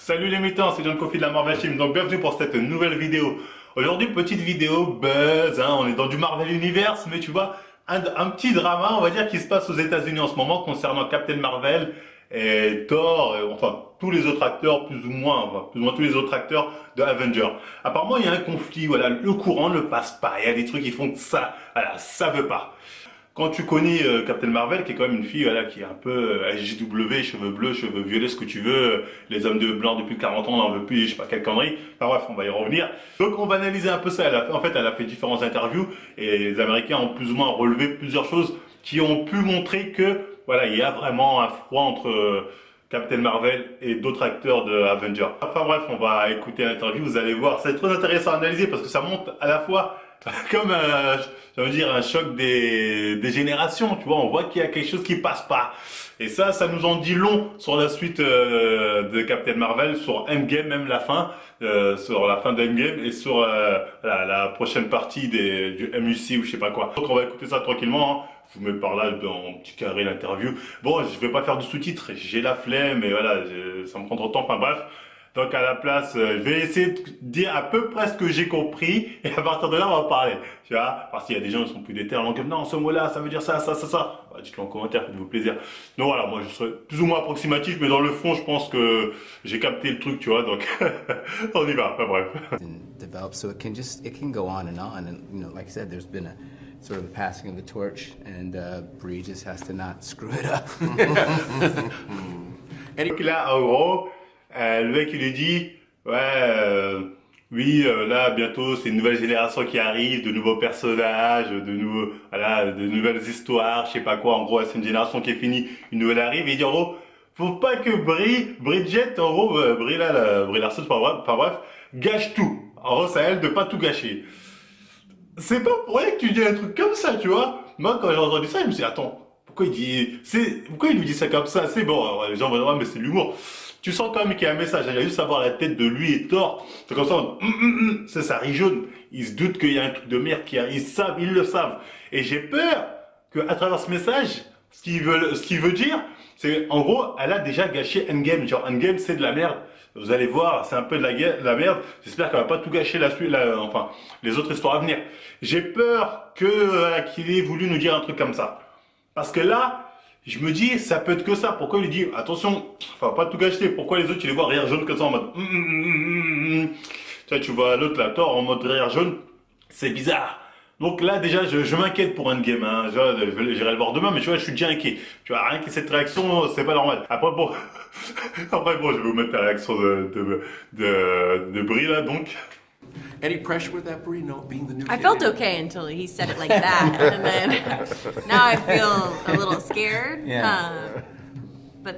Salut les mutants, c'est John Coffey de la Marvel Team, donc bienvenue pour cette nouvelle vidéo. Aujourd'hui, petite vidéo buzz, hein, on est dans du Marvel Universe, mais tu vois, un petit drama, on va dire, qui se passe aux États-Unis en ce moment concernant Captain Marvel et Thor, enfin tous les autres acteurs, plus ou moins tous les autres acteurs de Avengers. Apparemment, il y a un conflit, voilà, le courant ne passe pas, il y a des trucs qui font que ça, voilà, ça veut pas. Quand tu connais Captain Marvel, qui est quand même une fille voilà, qui est un peu SJW, cheveux bleus, cheveux violets, ce que tu veux, les hommes de blanc depuis 40 ans, on n'en veut plus, je sais pas quelle connerie. Enfin bref, on va y revenir. Donc on va analyser un peu ça. En fait, elle a fait différentes interviews et les Américains ont plus ou moins relevé plusieurs choses qui ont pu montrer que voilà, il y a vraiment un froid entre Captain Marvel et d'autres acteurs de Avengers. Enfin bref, on va écouter l'interview, vous allez voir, c'est très intéressant à analyser parce que ça montre à la fois comme ça veut dire un choc des générations, tu vois, on voit qu'il y a quelque chose qui passe pas. Et ça nous en dit long sur la suite de Captain Marvel, sur Endgame, même la fin, sur la fin d'Endgame et sur la prochaine partie du MUC ou je sais pas quoi. Donc on va écouter ça tranquillement, hein. Je vous mets par là dans petit carré l'interview. Bon, je vais pas faire de sous-titres, j'ai la flemme et voilà, ça me prend trop de temps, enfin bref. Donc à la place, je vais essayer de dire à peu près ce que j'ai compris et à partir de là on va parler. Tu vois, parce qu'il y a des gens qui sont plus déter, donc non ce mot-là ça veut dire ça. Bah, dites-le en commentaire, faites-vous plaisir. Donc voilà, moi je serai plus ou moins approximatif, mais dans le fond je pense que j'ai capté le truc, tu vois, donc on y va. Enfin bref. Develop so it can go on, and you know, like I said, there's been a sort of a passing of the torch, and Bree just has to not screw it up. Et donc là en gros. Le mec il lui dit oui là bientôt c'est une nouvelle génération qui arrive, de nouveaux personnages, de nouvelles histoires, je sais pas quoi, en gros c'est une génération qui est finie, une nouvelle arrive et il dit en gros faut pas que Bridget en gros Brie Larson enfin bref gâche tout, en gros c'est à elle de pas tout gâcher. C'est pas pour rien que tu dis un truc comme ça, tu vois. Moi quand j'ai entendu ça je me suis dit attends, pourquoi il lui dit ça comme ça? C'est bon, les gens vont dire mais c'est de l'humour. Tu sens quand même qu'il y a un message, il y a juste à voir la tête de lui et Thor, c'est comme ça, ça rit jaune, ils se doutent qu'il y a un truc de merde qui arrive, ils le savent. Et j'ai peur qu'à travers ce message, ce qu'il veut dire, c'est en gros, elle a déjà gâché Endgame, genre Endgame c'est de la merde. Vous allez voir, c'est un peu de la merde. J'espère qu'elle va pas tout gâcher enfin, les autres histoires à venir. J'ai peur qu'il ait voulu nous dire un truc comme ça. Parce que là, je me dis, ça peut être que ça. Pourquoi il lui dit, attention, enfin, pas tout gâcher. Pourquoi les autres, tu les vois rire jaune comme ça en mode, tu vois l'autre, la Thor, en mode rire jaune. C'est bizarre. Donc là, déjà, je m'inquiète pour Endgame, hein. J'irai le voir demain, mais tu vois, je suis déjà inquiet. Tu vois, rien que cette réaction, c'est pas normal. Après, bon, je vais vous mettre la réaction de Brie, là, donc. Any pressure with that, Brie? No, being the new I kid? felt okay until he said it like that, and then now I feel a little scared. Yeah. But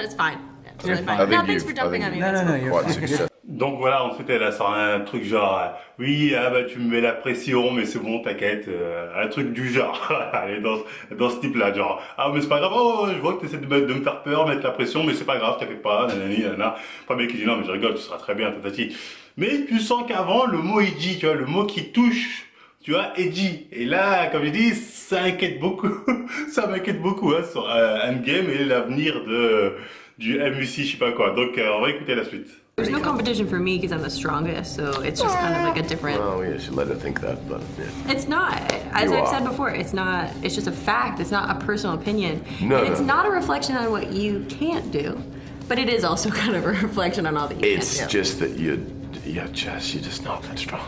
it's fine. You're Totally fine. fine. No, thanks for jumping on me. No, That's no, cool. you're Quite fine. success. Donc voilà, ensuite elle a sorti un truc genre oui tu me mets la pression mais c'est bon t'inquiète, un truc du genre. Elle est dans ce type là, genre mais c'est pas grave, je vois que tu essaies de me faire peur, mettre la pression, mais c'est pas grave, t'inquiète pas, nanani nanana. Pas mec qui dit non mais je rigole, tu seras très bien tatati. Mais tu sens qu'avant le mot est dit, tu vois, le mot qui touche, tu vois, est dit. Et là, comme je dis, ça inquiète beaucoup. Ça m'inquiète beaucoup hein, sur Endgame et l'avenir du MUC, je sais pas quoi. Donc on va écouter la suite. There's no competition for me because I'm the strongest, so it's just kind of like a different. Well, yeah, she let her think that, but yeah. It's not. As You I've are. said before, it's not. It's just a fact. It's not a personal opinion. No, And it's no. not a reflection on what you can't do, but it is also kind of a reflection on all that you It's can't do. just that you're just not that strong.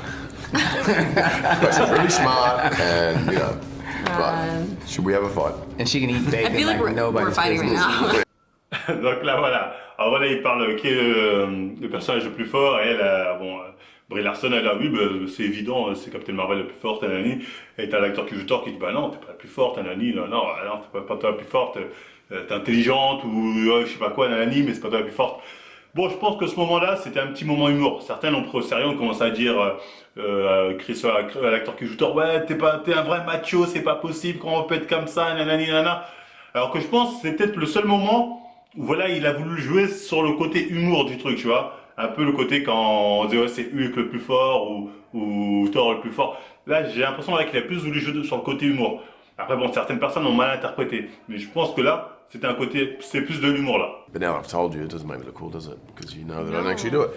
But she's really smart, and you know. But should we have a fight? And she can eat I bacon feel like like we're nobody's fighting right business. now. Donc là voilà, alors voilà il parle qui est le personnage le plus fort et elle Brie Larson elle a c'est évident, c'est Captain Marvel la plus forte, nanani. Et t'as l'acteur qui joue Thor qui dit bah non t'es pas la plus forte, nanani, non t'es pas toi la plus forte, t'es intelligente ou je sais pas quoi, nanani, mais c'est pas toi la plus forte. Bon je pense que ce moment là c'était un petit moment humour, certains l'ont pris au sérieux, on commence à dire l'acteur qui joue Thor ouais t'es un vrai macho, c'est pas possible, comment on peut être comme ça, nanani nanana. Alors que je pense que c'est peut-être le seul moment où voilà, il a voulu jouer sur le côté humour du truc, tu vois. Un peu le côté quand on dit ouais, c'est Hulk le plus fort ou Thor le plus fort. Là, j'ai l'impression qu'il a plus voulu jouer sur le côté humour. Après, bon, certaines personnes ont mal interprété. Mais je pense que là, c'était un côté, c'est plus de l'humour là. But now I've told you, it doesn't make me look cool, does it? Because you know that I don't No. actually do it.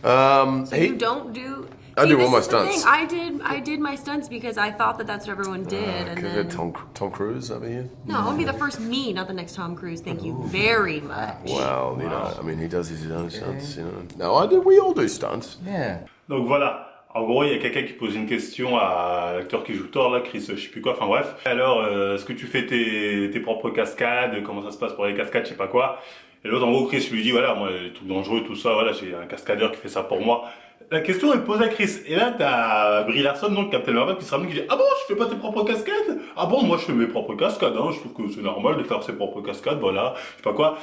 So you don't do. I See, do this all my is the thing. stunts. I did my stunts because I thought that that's what everyone did, and Could I then get Tom Cruise over here? no, I want to be the first me, not the next Tom Cruise. Thank you very much. Well, you know, I mean, he does his own stunts, you know. No, I do. We all do stunts. Yeah. Donc voilà. En gros, il y a quelqu'un qui pose une question à l'acteur qui joue Thor, là, Chris, je sais plus quoi, enfin bref. Alors, est-ce que tu fais tes propres cascades? Comment ça se passe pour les cascades, je sais pas quoi. Et l'autre, en gros, Chris lui dit, voilà, moi, les trucs dangereux, tout ça, voilà, j'ai un cascadeur qui fait ça pour moi. La question est posée à Chris. Et là, t'as Brie Larson, donc Captain Marvel, qui se ramène, qui dit, ah bon, je fais pas tes propres cascades? Ah bon, moi, je fais mes propres cascades, hein, je trouve que c'est normal de faire ses propres cascades, voilà, je sais pas quoi.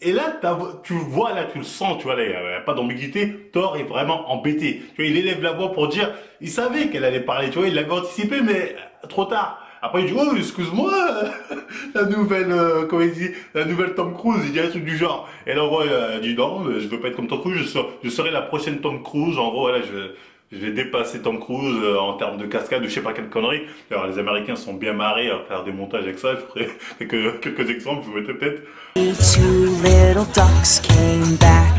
Et là, tu vois, là, tu le sens, tu vois, là, il n'y a pas d'ambiguïté. Thor est vraiment embêté. Tu vois, il élève la voix pour dire, il savait qu'elle allait parler, tu vois, il l'avait anticipé, mais trop tard. Après, il dit, oh, excuse-moi, la nouvelle, comment il dit, la nouvelle Tom Cruise, il dit un truc du genre. Et là, en gros, il dit, non, je veux pas être comme Tom Cruise, je serai la prochaine Tom Cruise. En gros, voilà, je vais dépasser Tom Cruise en termes de cascade, de je sais pas quelle connerie. Alors, les Américains sont bien marrés à faire des montages avec ça. Je ferai quelques exemples, je vous mettrai peut-être. Two little ducks came back,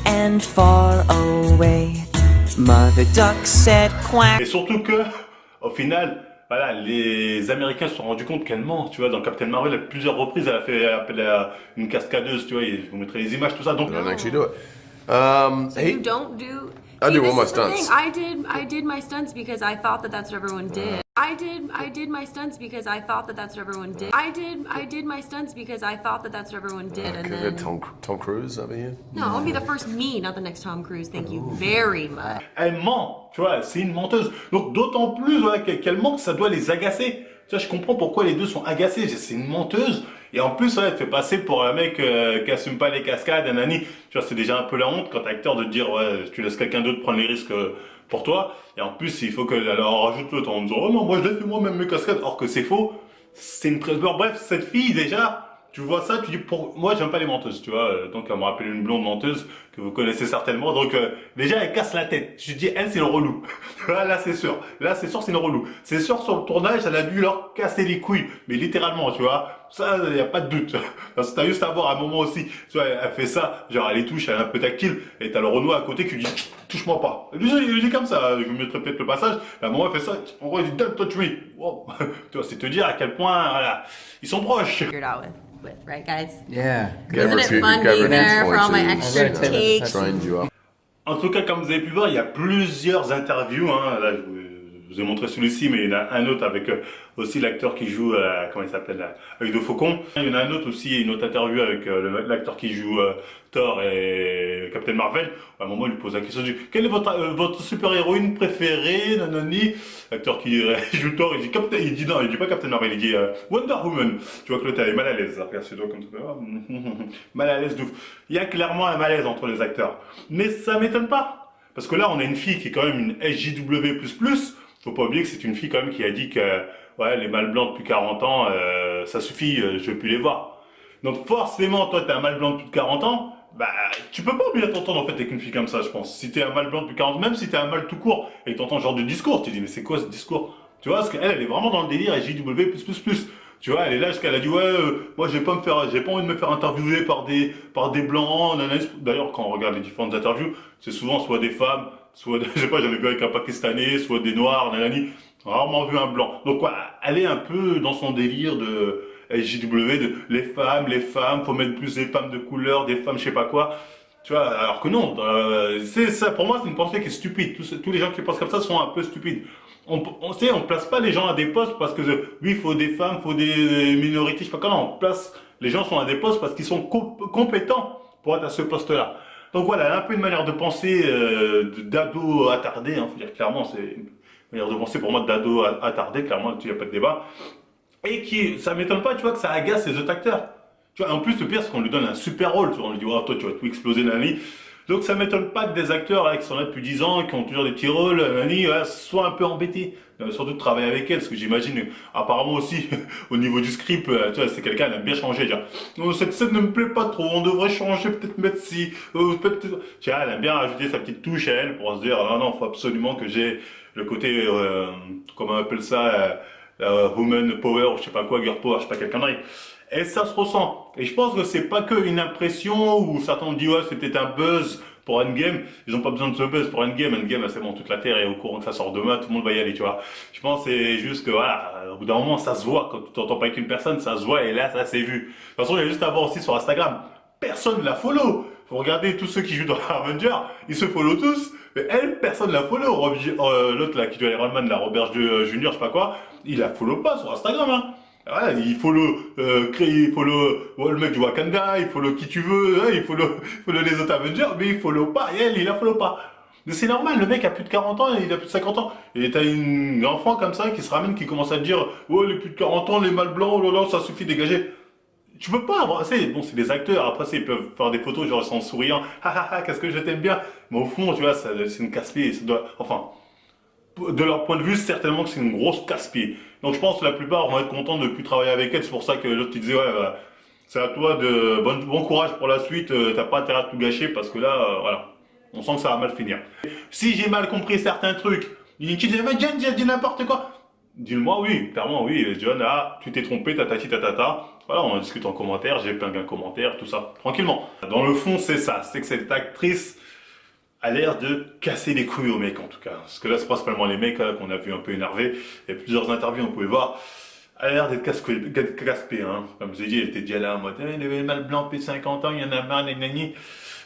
and far away. Mother duck said quack. Et surtout que, au final, voilà, les Américains se sont rendus compte qu'elle ment, tu vois, dans Captain Marvel, à plusieurs reprises, elle a fait appel à une cascadeuse, tu vois, et je vous mettrai les images, tout ça, donc... I don't actually do it. So He, you don't do. I See, do this all my is the thing. stunts. I did my stunts because I thought that that's what everyone did. I did my stunts because I thought that that's what everyone did. I did my stunts because I thought that that's what everyone did, and could I then get Tom Cruise over here? no, I want to be the first me, not the next Tom Cruise. Thank you very much. Elle ment, tu vois, c'est une menteuse. Donc d'autant plus voilà, qu'elle ment que ça doit les agacer. Tu vois, je comprends pourquoi les deux sont agacés. C'est une menteuse. Et en plus, elle te fait passer pour un mec qui assume pas les cascades, nanani. Tu vois, c'est déjà un peu la honte quand t'es acteur de te dire, ouais, tu laisses quelqu'un d'autre prendre les risques pour toi. Et en plus, il faut qu'elle en rajoute l'autre en disant, oh non, moi je l'ai fait moi-même mes cascades. Or que c'est faux. C'est une trésor. Bref, cette fille, déjà, tu vois ça, tu dis, moi j'aime pas les menteuses, tu vois. Donc elle me rappelle une blonde menteuse que vous connaissez certainement. Donc déjà, elle casse la tête. Je dis, elle, c'est le relou. Là, c'est sûr. Là, c'est sûr, c'est une relou. C'est sûr, sur le tournage, elle a dû leur casser les couilles. Mais littéralement, tu vois. Ça, y a pas de doute. Parce que t'as juste à voir à un moment aussi. Tu vois, elle fait ça. Genre, elle les touche, elle est un peu tactile. Et t'as le Renoir à côté qui lui dit, touche-moi pas. Lui, il dit comme ça. Je vous mettrai peut-être le passage. À un moment, elle fait ça. En gros, il dit, don't touch me. Wow. Tu vois, c'est te dire à quel point, voilà, ils sont proches. Figured out with right, guys? Yeah. Isn't it fun being there for all my extra Right, Taylor. takes? Trained you up. En tout cas, comme vous avez pu voir, il y a plusieurs interviews. Hein. Là, je vous ai montré celui-ci, mais il y en a un autre avec aussi l'acteur qui joue, comment il s'appelle, avec de Faucon. Il y en a un autre aussi, une autre interview avec l'acteur qui joue Thor et Captain Marvel. À un moment, il lui pose la question du quelle est votre super-héroïne préférée, nanani. L'acteur qui joue Thor, il dit non, il dit pas Captain Marvel, il dit Wonder Woman. Tu vois que l'autre, elle est mal à l'aise. Regarde ses doigts comme ça. Mal à l'aise de ouf. Il y a clairement un malaise entre les acteurs. Mais ça m'étonne pas. Parce que là, on a une fille qui est quand même une SJW++. Faut pas oublier que c'est une fille quand même qui a dit que ouais, les mâles blancs depuis 40 ans, ça suffit, je veux plus les voir. Donc forcément, toi, t'es un mâle blanc depuis 40 ans, bah tu peux pas bien t'entendre en fait avec une fille comme ça, je pense. Si t'es un mâle blanc depuis 40 ans, même si t'es un mâle tout court et que t'entends ce genre de discours, tu te dis mais c'est quoi ce discours? Tu vois, parce qu'elle, elle est vraiment dans le délire SJW++. Tu vois, elle est là jusqu'à elle a dit ouais, moi j'ai pas envie de me faire interviewer par des blancs. Nanana. D'ailleurs, quand on regarde les différentes interviews, c'est souvent soit des femmes, soit je sais pas, j'en ai vu avec un Pakistanais, soit des noirs, nanani. Rarement vu un blanc. Donc ouais, elle est un peu dans son délire de SJW, de les femmes, faut mettre plus des femmes de couleur, des femmes je sais pas quoi. Tu vois, alors que non, c'est ça pour moi c'est une pensée qui est stupide. Tous les gens qui pensent comme ça sont un peu stupides. On sait, on place pas les gens à des postes parce que oui, il faut des femmes, faut des minorités, je sais pas comment. On place les gens sont à des postes parce qu'ils sont compétents pour être à ce poste-là. Donc voilà, elle a un peu une manière de penser d'ado attardé, hein, faut dire clairement, c'est une manière de penser pour moi d'ado attardé, clairement, il n'y a pas de débat. Et qui, ça m'étonne pas, tu vois, que ça agace les autres acteurs. Tu vois, en plus, le pire, c'est qu'on lui donne un super rôle, tu vois, on lui dit, oh, toi, tu vas tout exploser, Nani. Donc ça m'étonne pas que des acteurs là, qui sont là depuis 10 ans, qui ont toujours des petits rôles, Nani, soient un peu embêtés. Surtout de travailler avec elle, parce que j'imagine, apparemment aussi, au niveau du script, tu vois, c'est quelqu'un qui aime bien changer, dire, oh, cette scène ne me plaît pas trop, on devrait changer, peut-être mettre ci, peut-être... Tu vois, elle aime bien rajouter sa petite touche à elle pour se dire, non, faut absolument que j'ai le côté, comment on appelle ça, woman power, ou je sais pas quoi, girl power, je sais pas quelle connerie. Et ça se ressent. Et je pense que c'est pas que une impression où certains ont dit, ouais, c'était un buzz pour Endgame. Ils ont pas besoin de ce buzz pour Endgame. Endgame, c'est bon, toute la Terre est au courant que ça sort demain, tout le monde va y aller, tu vois. Je pense que c'est juste que, voilà, au bout d'un moment, ça se voit. Quand tu n'entends pas avec une personne, ça se voit et là, ça s'est vu. De toute façon, il y a juste à voir aussi sur Instagram. Personne la follow. Faut regarder tous ceux qui jouent dans Avengers, ils se follow tous. Mais elle, personne la follow. L'autre là, qui joue Iron Man, la Robert Junior, je sais pas quoi, il la follow pas sur Instagram, hein. Voilà, il follow le mec du Wakanda, il follow qui tu veux, hein, il follow les autres Avengers, mais il follow pas, et elle, il la follow pas. Mais c'est normal, le mec a plus de 40 ans, il a plus de 50 ans. Et t'as une enfant comme ça qui se ramène, qui commence à te dire, oh, les plus de 40 ans, les mâles blancs, oh là là, ça suffit, dégagez. Tu peux pas embrasser, bon, c'est des acteurs, après, ils peuvent faire des photos, genre, en souriant, qu'est-ce que je t'aime bien. Mais au fond, tu vois, c'est une casse-pied, enfin, de leur point de vue, certainement que c'est une grosse casse-pied. Donc je pense que la plupart vont être contents de ne plus travailler avec elle. C'est pour ça que l'autre il disait, ouais, bah, c'est à toi de bon courage pour la suite, t'as pas intérêt à tout gâcher parce que là, voilà, on sent que ça va mal finir. Si j'ai mal compris certains trucs, il disait, mais John, j'ai dit n'importe quoi. Dis-le-moi, oui, clairement, oui, John, tu t'es trompé, tatati tatata. Voilà, on en discute en commentaire, j'ai plein un commentaire, tout ça, tranquillement. Dans le fond, c'est ça, c'est que cette actrice a l'air de casser les couilles aux mecs en tout cas. Parce que là, c'est principalement les mecs qu'on a vu un peu énervés. Il y a plusieurs interviews, on pouvait voir. Elle a l'air d'être casse-pied, hein. Comme je l'ai dit, elle était déjà là en mode, il avait mal blanc, puis 50 ans, il y en a marre, nanani.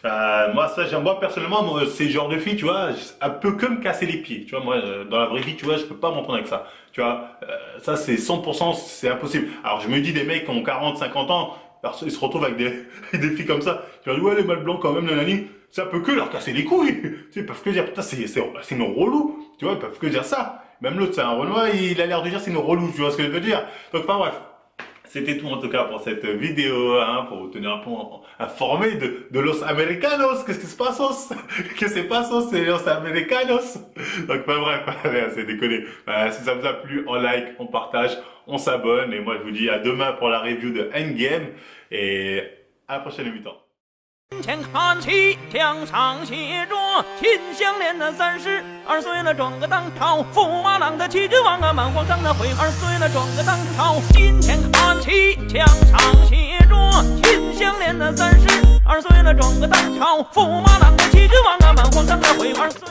Moi, ça, moi, personnellement, moi, c'est le genre de fille, tu vois, elle peut que me casser les pieds. Tu vois, moi, dans la vraie vie, tu vois, je peux pas m'entendre avec ça. Tu vois, ça, c'est 100%, c'est impossible. Alors, je me dis, des mecs qui ont 40, 50 ans, ils se retrouvent avec des filles comme ça. Tu leur dis, ouais, les mal blancs quand même, nanani. Ça peut que leur casser les couilles. Tu sais, ils peuvent que dire, putain, c'est une relou. Tu vois, ils peuvent que dire ça. Même l'autre, c'est un Renoir, il a l'air de dire c'est une relou. Tu vois ce que je veux dire? Donc, enfin, bref. C'était tout en tout cas pour cette vidéo, hein, pour vous tenir un peu informé de Los Americanos. Qu'est-ce qui se passe? Qu'est-ce qui se passe? C'est Los Americanos. Donc, enfin, bref, allez, c'est déconné. Si ça vous a plu, on like, on partage, on s'abonne. Et moi, je vous dis à demain pour la review de Endgame. Et à la prochaine émission. 前看齐，墙上写着秦香莲的32岁了，转个当朝，驸马郎的齐君王啊，满皇上的回2岁了，转个当朝。今天看齐，墙上写着秦香莲的32岁了，转个当朝，驸马郎的齐君王啊，满皇上的回2岁。